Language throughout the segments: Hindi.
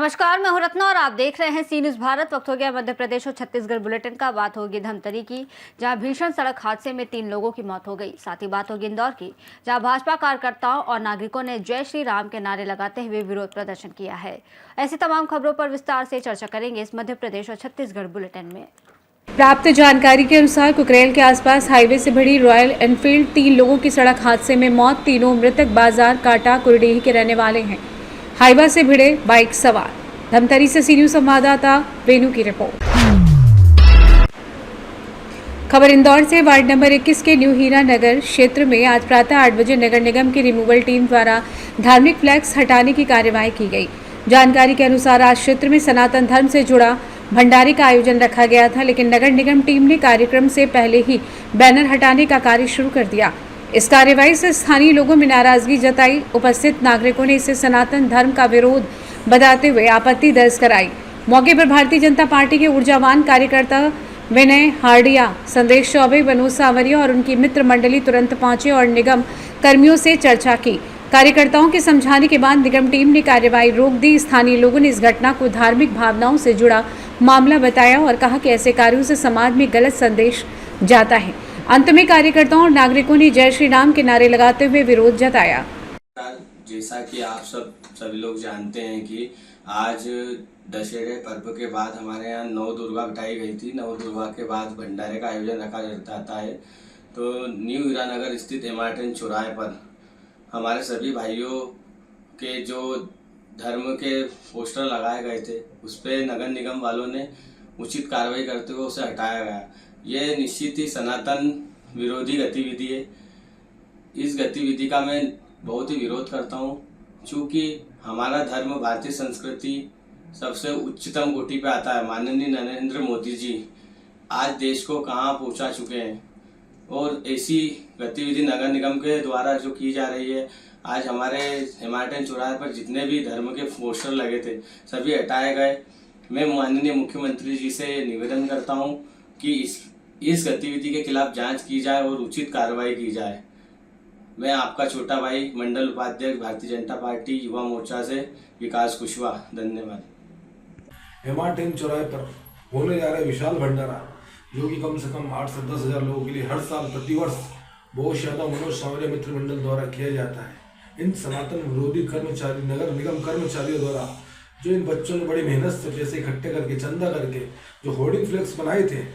नमस्कार, मैं हूं रत्ना और आप देख रहे हैं सी न्यूज़ भारत। वक्त हो गया मध्य प्रदेश और छत्तीसगढ़ बुलेटिन का। बात होगी धमतरी की, जहां भीषण सड़क हादसे में 3 लोगों की मौत हो गई। साथ ही बात होगी इंदौर की, जहां भाजपा कार्यकर्ताओं और नागरिकों ने जय श्री राम के नारे लगाते हुए विरोध प्रदर्शन किया है। ऐसी तमाम खबरों पर विस्तार से चर्चा करेंगे इस मध्य प्रदेश और छत्तीसगढ़ बुलेटिन में। प्राप्त जानकारी के अनुसार कुकरेल के आसपास हाईवे से भिड़ी रॉयल एनफील्ड 3 लोगों की सड़क हादसे में मौत। तीनों मृतक बाजार काटा कुरडेही के रहने वाले हैं। हाईवा से भिड़े बाइक सवार। धमतरी से सी न्यूज़ संवाददाता वेनु की रिपोर्ट। खबर इंदौर से। वार्ड नंबर 21 के न्यू हीरा नगर क्षेत्र में आज प्रातः 8 बजे नगर निगम की रिमूवल टीम द्वारा धार्मिक फ्लैक्स हटाने की कार्यवाही की गई। जानकारी के अनुसार आज क्षेत्र में सनातन धर्म से जुड़ा भंडारे का आयोजन रखा गया था, लेकिन नगर निगम टीम ने कार्यक्रम से पहले ही बैनर हटाने का कार्य शुरू कर दिया। इस कार्यवाही से स्थानीय लोगों में नाराजगी जताई। उपस्थित नागरिकों ने इसे सनातन धर्म का विरोध बताते हुए आपत्ति दर्ज कराई। मौके पर भारतीय जनता पार्टी के ऊर्जावान कार्यकर्ता विनय हार्डिया, संदेश चौबे, मनोज सांवरिया और उनकी मित्र मंडली तुरंत पहुंचे और निगम कर्मियों से चर्चा की। कार्यकर्ताओं के समझाने के बाद निगम टीम ने कार्यवाही रोक दी। स्थानीय लोगों ने इस घटना को धार्मिक भावनाओं से जुड़ा मामला बताया और कहा कि ऐसे कार्यों से समाज में गलत संदेश जाता है। अंत में कार्यकर्ताओं और नागरिकों ने जय श्री राम के नारे लगाते हुए विरोध जताया। जैसा कि आप सभी लोग जानते हैं कि आज दशहरे पर्व के बाद हमारे यहाँ नौ दुर्गा बिठाई गई थी। नौ दुर्गा के बाद भंडारे का आयोजन रखा जाता है। तो न्यू हीरानगर स्थित एमआरटेन चौराहे पर हमारे सभी भाइयों के जो धर्म के पोस्टर लगाए गए थे, उस पर नगर निगम वालों ने उचित कार्रवाई करते हुए उसे हटाया गया। ये निश्चित ही सनातन विरोधी गतिविधि है। इस गतिविधि का मैं बहुत ही विरोध करता हूँ, क्योंकि हमारा धर्म भारतीय संस्कृति सबसे उच्चतम कोटि पे आता है। माननीय नरेंद्र मोदी जी आज देश को कहाँ पहुँचा चुके हैं, और ऐसी गतिविधि नगर निगम के द्वारा जो की जा रही है। आज हमारे एमआरटेन चौराहे पर जितने भी धर्म के पोस्टर लगे थे सभी हटाए गए। मैं माननीय मुख्यमंत्री जी से निवेदन करता हूं कि इस गतिविधि के खिलाफ जांच की जाए और उचित कार्रवाई की जाए। मैं आपका छोटा भाई, मंडल उपाध्यक्ष, भारतीय जनता पार्टी युवा मोर्चा से विकास कुशवाहा। धन्यवाद। एमआरटेन चौराहे पर होने जा रहा है विशाल भंडारा, जो कि कम से कम 8 से 10 हजार लोगों के लिए हर साल प्रतिवर्ष बहुत ज्यादा मनोज सांवरिया मित्र मंडल द्वारा किया जाता है। इन सनातन विरोधी कर्मचारी, नगर निगम कर्मचारियों द्वारा जो इन बच्चों ने बड़ी मेहनत से पैसे इकट्ठे करके, चंदा करके जो होर्डिंग फ्लेक्स बनाए थे,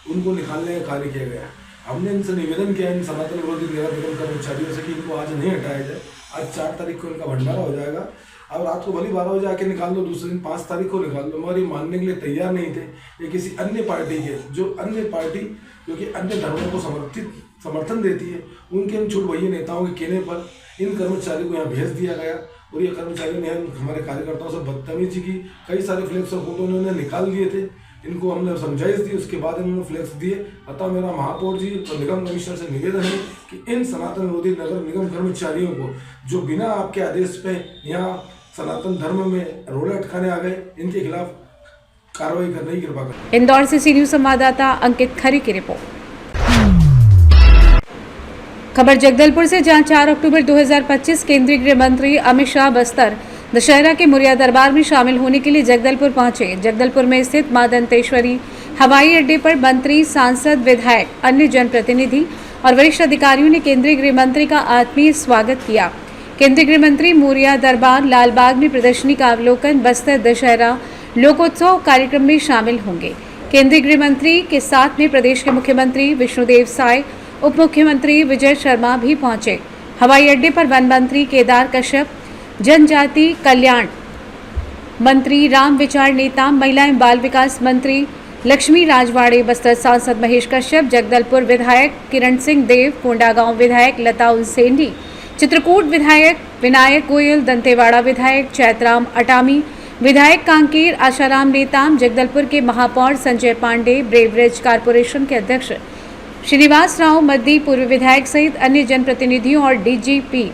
उनको निकालने का कार्य किया गया। हमने इनसे निवेदन किया, इन सनातन विरोधी नगर निगम कर्मचारियों से, कि इनको आज नहीं हटाया जाए। आज 4 तारीख को इनका भंडारा हो जाएगा। अब रात को भली 12 बजे आके निकाल दो, दूसरे दिन 5 तारीख को निकाल दो, मगर ये मानने के लिए तैयार नहीं थे। ये किसी अन्य पार्टी के, जो अन्य पार्टी जो कि अन्य धर्मों को समर्थन देती है, उनके इन छोट भैया नेताओं के कहने पर इन कर्मचारियों को यहाँ भेज दिया गया। और ये कर्मचारियों ने हमारे कार्यकर्ताओं से बदतमीजी की। कई सारे फ्लेक्स और फोटो उन्होंने निकाल दिए थे। इनको हमने समझाइश दी, उसके बाद इन्होंने फ्लेक्स दिए। अतः मेरा महापौर जी और निगम कमिश्नर से निवेदन है कि इन सनातन विरोधी नगर निगम कर्मचारियों को, जो बिना आपके आदेश पे यहाँ सनातन धर्म में रोड़े अटकाने आ गए, इनके खिलाफ कार्रवाई करने की कृपा करें। इंदौर से सी न्यूज़ संवाददाता अंकित खरे की रिपोर्ट। खबर जगदलपुर से, जहां 4 अक्टूबर 2025 केंद्रीय गृह मंत्री अमित शाह बस्तर दशहरा के मुरिया दरबार में शामिल होने के लिए जगदलपुर पहुंचे। जगदलपुर में स्थित मां दंतेश्वरी हवाई अड्डे पर मंत्री, सांसद, विधायक, अन्य जनप्रतिनिधि और वरिष्ठ अधिकारियों ने केंद्रीय गृह मंत्री का आत्मीय स्वागत किया। केंद्रीय गृह मंत्री मुरिया दरबार, लालबाग में प्रदर्शनी का अवलोकन, बस्तर दशहरा लोकोत्सव कार्यक्रम में शामिल होंगे। केंद्रीय गृह मंत्री के साथ में प्रदेश के मुख्यमंत्री विष्णुदेव साय, उप मुख्यमंत्री विजय शर्मा भी पहुंचे। हवाई अड्डे पर वन मंत्री केदार कश्यप, जनजाति कल्याण मंत्री राम विचार नेताम, महिला एवं बाल विकास मंत्री लक्ष्मी राजवाड़े, बस्तर सांसद महेश कश्यप, जगदलपुर विधायक किरण सिंह देव, कोंडागांव विधायक लता उसेंडी, चित्रकूट विधायक विनायक गोयल, दंतेवाड़ा विधायक चैतराम अटामी, विधायक कांकेर आशाराम नेताम, जगदलपुर के महापौर संजय पांडे, ब्रेवरेज कारपोरेशन के अध्यक्ष श्रीनिवास राव मद्दी, पूर्व विधायक सहित अन्य जनप्रतिनिधियों और डीजीपी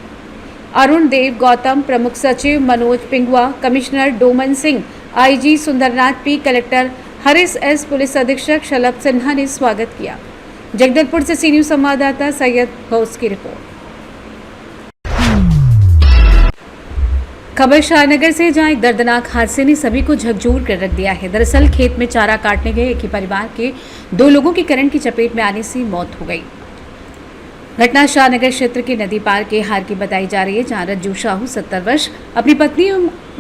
अरुण देव गौतम, प्रमुख सचिव Manoj Pingua, commissioner Doman Singh, IG Sundarnath P, collector Harish S, police अधीक्षक शलभ सिन्हा ने स्वागत किया। जगदलपुर से सी न्यूज़ संवाददाता सैयद गौस की रिपोर्ट। खबर शाहनगर से, जहां एक दर्दनाक हादसे ने सभी को झकझोर कर रख दिया है। दरअसल खेत में चारा काटने गए एक ही परिवार के 2 लोगों की करंट की चपेट में आने से मौत हो गई। घटना शाहनगर क्षेत्र के नदी पार के हार की बताई जा रही है, जहां रज्जू साहू 70 वर्ष अपनी पत्नी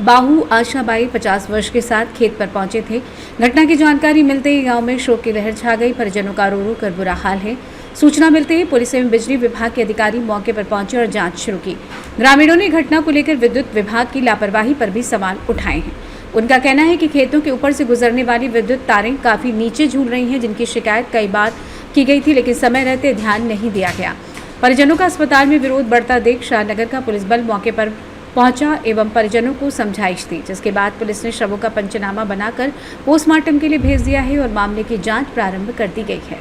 बाहू आशाबाई 50 वर्ष के साथ खेत पर पहुंचे थे। घटना की जानकारी मिलते ही गांव में शोक की लहर छा गई। परिजनों का रो रो कर बुरा हाल है। सूचना मिलते ही पुलिस एवं बिजली विभाग के अधिकारी मौके पर पहुंचे और जांच शुरू की। ग्रामीणों ने घटना को लेकर विद्युत विभाग की लापरवाही पर भी सवाल उठाए हैं। उनका कहना है कि खेतों के ऊपर से गुजरने वाली विद्युत तारें काफी नीचे झूल रही हैं, जिनकी शिकायत कई बार की गई थी, लेकिन समय रहते ध्यान नहीं दिया गया। परिजनों का अस्पताल में विरोध बढ़ता देख शाहनगर का पुलिस बल मौके पर पहुंचा एवं परिजनों को समझाइश दी, जिसके बाद पुलिस ने शवों का पंचनामा बनाकर पोस्टमार्टम के लिए भेज दिया है और मामले की जांच प्रारंभ कर दी गई है।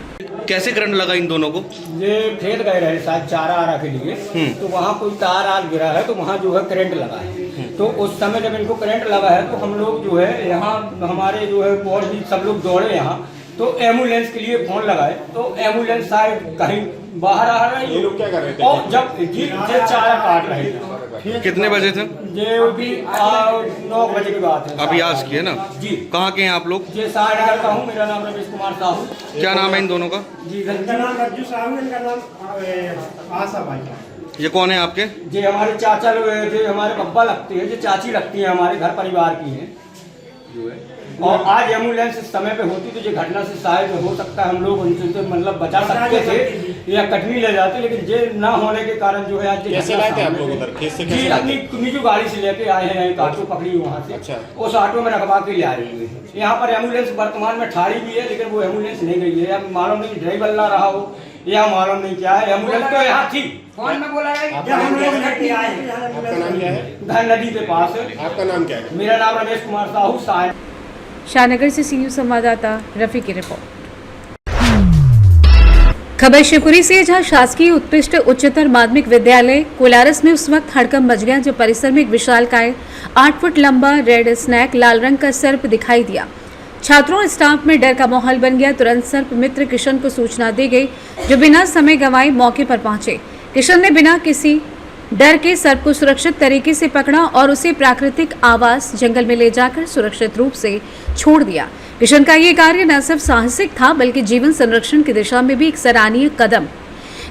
कैसे करंट लगा इन दोनों को? ये खेत गए रहे शायद चारा आरा के लिए, तो वहाँ कोई तार आल गिरा है, तो वहाँ जो है करंट लगा है। तो उस समय जब इनको करंट लगा है तो हम लोग जो है यहाँ हमारे जो है और भी सब लोग दौड़े यहाँ, तो एम्बुलेंस के लिए फोन लगाए, तो एम्बुलेंस शायद कहीं बाहर आ रही है। ये लोग क्या कर रहे थे? और जब ये चारा काट रहे थे। कितने बजे थे? ये भी 9 बजे की बात है। अभी आज की है ना जी। कहाँ के हैं आप लोग? ये शाहनगर का हूँ, मेरा नाम रमेश कुमार साहू। क्या नाम है इन दोनों का? जी, इनका नाम रज्जू साहू, इनका नाम आशाबाई। ये कौन है आपके? ये हमारे चाचा लोग हैं, जो हमारे बब्बा लगते हैं, जो चाची लगती है, हमारे घर परिवार की हैं जो है। और आज एम्बुलेंस इस समय पे होती तो ये घटना से शायद हो सकता है हम लोग उनसे तो मतलब बचा सकते थे या कटनी ले जाते, लेकिन ये ना होने के कारण जो है आज कैसे लाए थे आप लोग उधर खेत से? जी, अपनी निजी गाड़ी से लेके आए हैं, एक ऑटो पकड़ी वहाँ से। अच्छा। उस ऑटो में रखवा के ले आ रही है। यहाँ पर एम्बुलेंस वर्तमान में ठाड़ी भी है, लेकिन वो एम्बुलेंस नहीं गई है। अब मालूम नहीं ड्राइवर ना रहा हो या मालूम नहीं क्या है। एम्बुलेंस तो यहाँ थी, फोन में बोला है हम लोग लेके आए हैं। आपका नाम क्या है? धन नदी के पास है। आपका नाम क्या है? मेरा नाम रमेश कुमार साहू। शाहनगर से सी न्यूज संवाददाता रफी की रिपोर्ट। खबर शिवपुरी से, जहां शासकीय उत्कृष्ट उच्चतर माध्यमिक विद्यालय कोलारस में उस वक्त हड़कंप मच गया जब परिसर में एक विशालकाय 8 फुट लंबा रेड स्नैक लाल रंग का सर्प दिखाई दिया। छात्रों और स्टाफ में डर का माहौल बन गया। तुरंत सर्प मित्र किशन को सूचना दी गई, जो बिना समय गंवाए मौके पर पहुंचे। किशन ने बिना किसी डर के सर्प को सुरक्षित तरीके से पकड़ा और उसे प्राकृतिक आवास जंगल में ले जाकर सुरक्षित रूप से छोड़ दिया। किशन का ये कार्य न सिर्फ साहसिक था, बल्कि जीवन संरक्षण की दिशा में भी एक सराहनीय कदम।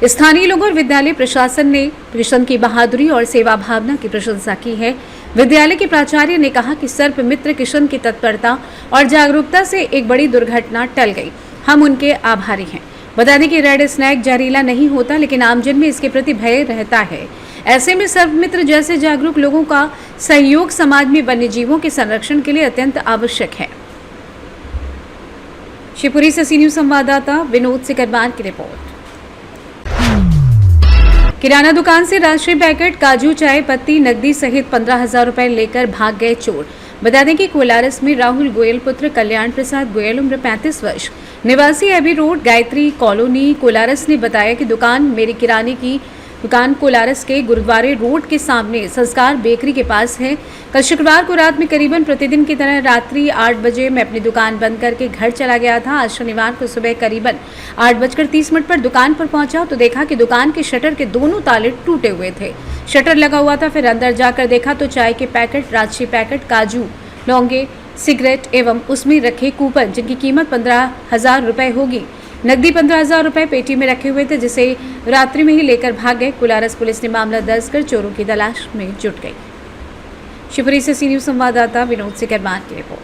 स्थानीय लोगों और विद्यालय प्रशासन ने किशन की बहादुरी और सेवा भावना की प्रशंसा की है। विद्यालय के प्राचार्य ने कहा कि सर्प मित्र किशन की तत्परता और जागरूकता से एक बड़ी दुर्घटना टल गई। हम उनके आभारी हैं। बता दें कि रेड स्नैक जहरीला नहीं होता, लेकिन आमजन में इसके प्रति भय रहता है। ऐसे में सर्प मित्र जैसे जागरूक लोगों का सहयोग समाज में वन्य जीवों के संरक्षण के लिए अत्यंत आवश्यक है। शिवपुरी से सी न्यूज संवाददाता विनोद सिकरवार की रिपोर्ट। किराना दुकान से राष्ट्रीय पैकेट काजू, चाय पत्ती, नकदी सहित 15,000 रुपए लेकर भाग गए चोर। बता दें कि कोलारस में राहुल गोयल पुत्र कल्याण प्रसाद गोयल उम्र 35 वर्ष निवासी A B road Gayatri colony Kolaras ने बताया कि दुकान मेरी किराने की दुकान कोलारस के गुरुद्वारे रोड के सामने संस्कार बेकरी के पास है। कल शुक्रवार को रात में करीबन प्रतिदिन की तरह रात्रि 8 बजे मैं अपनी दुकान बंद करके घर चला गया था। आज शनिवार को सुबह करीबन 8:30 पर दुकान पर पहुंचा तो देखा कि दुकान के शटर के दोनों ताले टूटे हुए थे। शटर लगा हुआ था। फिर अंदर जाकर देखा तो चाय के पैकेट, राजशी पैकेट, काजू, लौंगे, सिगरेट एवं उसमें रखे कूपन जिनकी कीमत 15,000 रुपए होगी, नकदी 15,000 रुपए पेटी में रखे हुए थे, जिसे रात्रि में ही लेकर भाग गए। कोलारस पुलिस ने मामला दर्ज कर चोरों की तलाश में जुट गई। शिवपुरी से सी न्यूज संवाददाता विनोद सिकरवार की रिपोर्ट।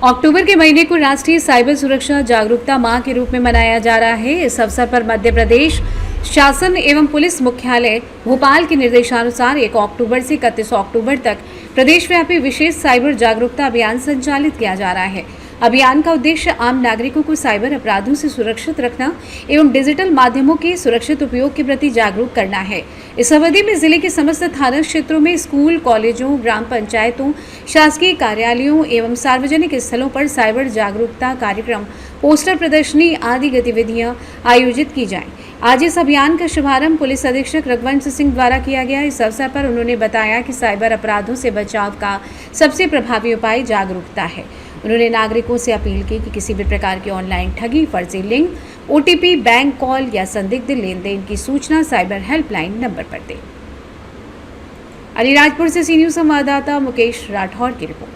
अक्टूबर के महीने को राष्ट्रीय साइबर सुरक्षा जागरूकता माह के रूप में मनाया जा रहा है। इस अवसर पर मध्य प्रदेश शासन एवं पुलिस मुख्यालय भोपाल के निर्देशानुसार 1 अक्टूबर से 31 अक्टूबर तक प्रदेशव्यापी विशेष साइबर जागरूकता अभियान संचालित किया जा रहा है। अभियान का उद्देश्य आम नागरिकों को साइबर अपराधों से सुरक्षित रखना एवं डिजिटल माध्यमों के सुरक्षित उपयोग के प्रति जागरूक करना है। इस अवधि में जिले के समस्त थाना क्षेत्रों में स्कूल, कॉलेजों, ग्राम पंचायतों, शासकीय कार्यालयों एवं सार्वजनिक स्थलों पर साइबर जागरूकता कार्यक्रम, पोस्टर प्रदर्शनी आदि गतिविधियां आयोजित की जाएं। आज इस अभियान का शुभारंभ पुलिस अधीक्षक रघुवंश सिंह द्वारा किया गया। इस अवसर पर उन्होंने बताया कि साइबर अपराधों से बचाव का सबसे प्रभावी उपाय जागरूकता है। उन्होंने नागरिकों से अपील की कि किसी भी प्रकार की ऑनलाइन ठगी, फर्जी लिंक, ओटीपी, बैंक कॉल या संदिग्ध लेन देन की सूचना साइबर हेल्पलाइन नंबर पर दें। अलीराजपुर से सी न्यूज संवाददाता मुकेश राठौर की रिपोर्ट।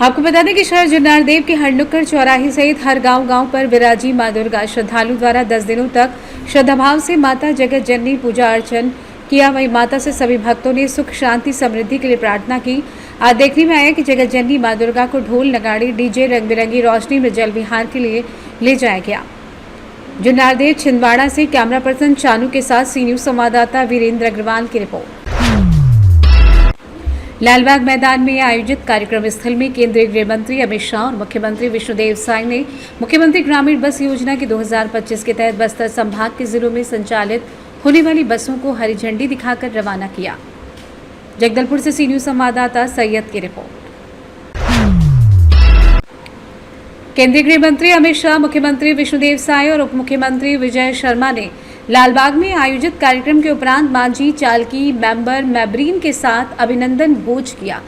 आपको बता दें कि शहर जुन्नारदेव के हर नुक्कड़ चौराहे सहित हर गांव पर विराजी मां दुर्गा श्रद्धालु द्वारा 10 दिनों तक श्रद्धाभाव से माता जगत जननी पूजा अर्चन किया। वहीं माता से सभी भक्तों ने सुख शांति समृद्धि के लिए प्रार्थना की। आज देखने में आया कि जगत जननी मां दुर्गा को ढोल नगाड़े डीजे रंग बिरंगी रोशनी में जल विहार के लिए ले जाया गया। जुन्नारदेव छिंदवाड़ा से कैमरा पर्सन चानू के साथ सी न्यूज संवाददाता वीरेंद्र अग्रवाल की रिपोर्ट। लालबाग मैदान में आयोजित कार्यक्रम स्थल में केंद्रीय गृह मंत्री अमित शाह और मुख्यमंत्री विष्णुदेव साय ने मुख्यमंत्री ग्रामीण बस योजना के 2025 के तहत बस्तर संभाग के जिलों में संचालित होने वाली बसों को हरी झंडी दिखाकर रवाना किया। जगदलपुर से सी न्यूज संवाददाता सैयद की रिपोर्ट। केंद्रीय गृह मंत्री अमित शाह, मुख्यमंत्री विष्णुदेव साय और उप मुख्यमंत्री विजय शर्मा ने लालबाग में आयोजित कार्यक्रम के उपरांत मांझी चालकी मेंबर मैब्रीन के साथ अभिनंदन भोज किया।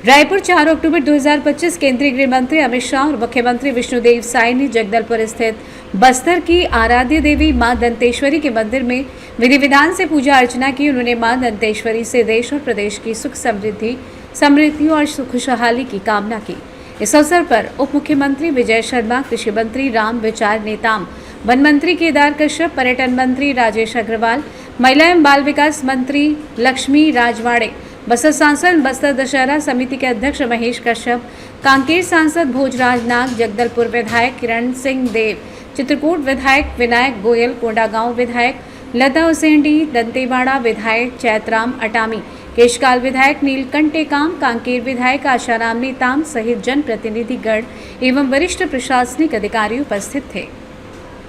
रायपुर 4 अक्टूबर 2025 केंद्रीय गृह मंत्री अमित शाह और मुख्यमंत्री विष्णुदेव साय ने जगदलपुर स्थित बस्तर की आराध्य देवी मां दंतेश्वरी के मंदिर में विधि विधान से पूजा अर्चना की। उन्होंने मां दंतेश्वरी से देश और प्रदेश की सुख समृद्धि और खुशहाली की कामना की। इस अवसर पर उप मुख्यमंत्री विजय शर्मा, कृषि मंत्री राम विचार नेताम, वन मंत्री केदार कश्यप, पर्यटन मंत्री राजेश अग्रवाल, महिला एवं बाल विकास मंत्री लक्ष्मी राजवाड़े, बस्तर सांसद बस्तर दशहरा समिति के अध्यक्ष महेश कश्यप, कांकेर सांसद भोजराज नाग, जगदलपुर विधायक किरण सिंह देव, चित्रकूट विधायक विनायक गोयल, कोंडागांव विधायक लता उसेंडी, दंतेवाड़ा विधायक चैतराम अटामी, केशकाल विधायक नीलकंठ टेकाम, कांकेर विधायक आशाराम नेताम सहित जनप्रतिनिधिगण एवं वरिष्ठ प्रशासनिक अधिकारी उपस्थित थे।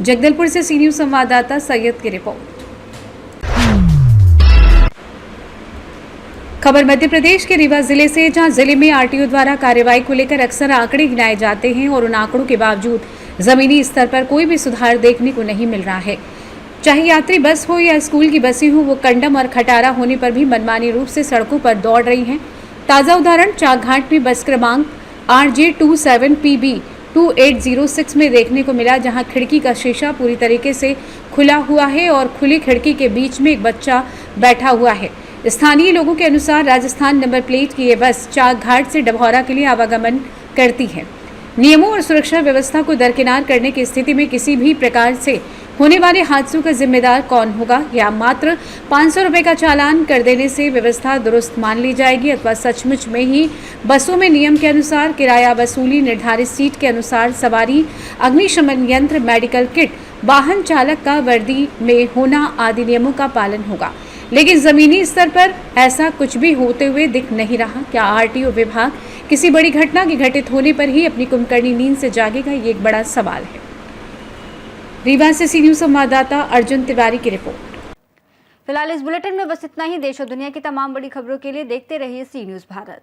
जगदलपुर से सी न्यूज संवाददाता सैयद की रिपोर्ट। खबर मध्य प्रदेश के रीवा जिले से, जहां जिले में आरटीओ द्वारा कार्रवाई को लेकर अक्सर आंकड़े गिनाए जाते हैं और उन आंकड़ों के बावजूद जमीनी स्तर पर कोई भी सुधार देखने को नहीं मिल रहा है। चाहे यात्री बस हो या स्कूल की बसें हो, वो कंडम और खटारा होने पर भी मनमानी रूप से सड़कों पर दौड़ रही हैं। ताज़ा उदाहरण चाकघाट में बस क्रमांक RJ27PB 2806 में देखने को मिला, जहां खिड़की का शीशा पूरी तरीके से खुला हुआ है और खुली खिड़की के बीच में एक बच्चा बैठा हुआ है। स्थानीय लोगों के अनुसार राजस्थान नंबर प्लेट की ये बस चाकघाट से डभौरा के लिए आवागमन करती है। नियमों और सुरक्षा व्यवस्था को दरकिनार करने की स्थिति में किसी भी प्रकार से होने वाले हादसों का जिम्मेदार कौन होगा? या मात्र 500 रुपए का चालान कर देने से व्यवस्था दुरुस्त मान ली जाएगी, अथवा सचमुच में ही बसों में नियम के अनुसार किराया वसूली, निर्धारित सीट के अनुसार सवारी, अग्निशमन यंत्र, मेडिकल किट, वाहन चालक का वर्दी में होना आदि नियमों का पालन होगा? लेकिन जमीनी स्तर पर ऐसा कुछ भी होते हुए दिख नहीं रहा। क्या आरटीओ विभाग किसी बड़ी घटना के घटित होने पर ही अपनी कुंभकर्णी नींद से जागेगा? ये एक बड़ा सवाल है। रीवा से सी न्यूज संवाददाता अर्जुन तिवारी की रिपोर्ट। फिलहाल इस बुलेटिन में बस इतना ही। देश और दुनिया की तमाम बड़ी खबरों के लिए देखते रहिए सी न्यूज भारत।